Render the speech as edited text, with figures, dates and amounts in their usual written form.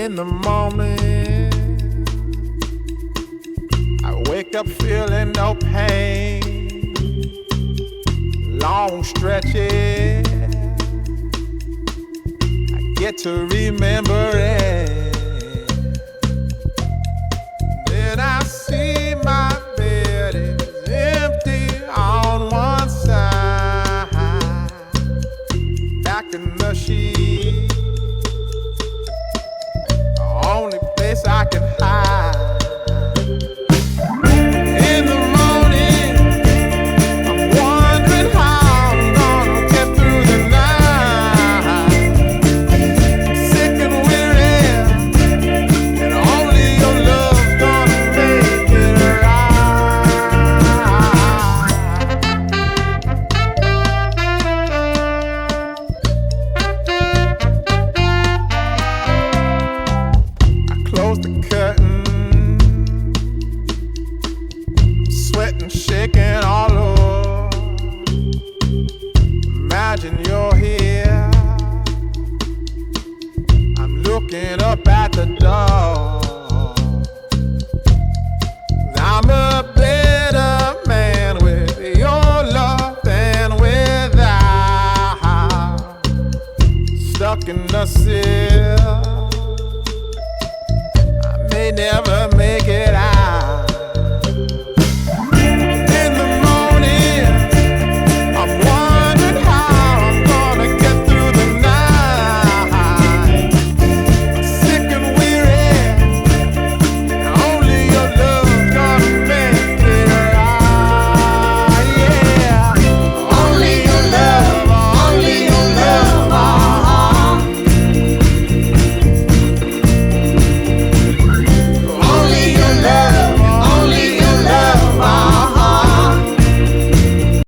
In the morning, I wake up feeling no pain. Long stretches, I get to remember it. Then I see my bed is empty on one side. Back in the sheet, the only place I can hide. In the morning, I'm wondering how I'm gonna get through the night. Sick and weary, and only your love's gonna make it right. I close the curtain, sweating, shaking all over. Imagine you're here. I'm looking up at the door. I'm a better man with your love than without. Stuck in the cell, I may never make it out.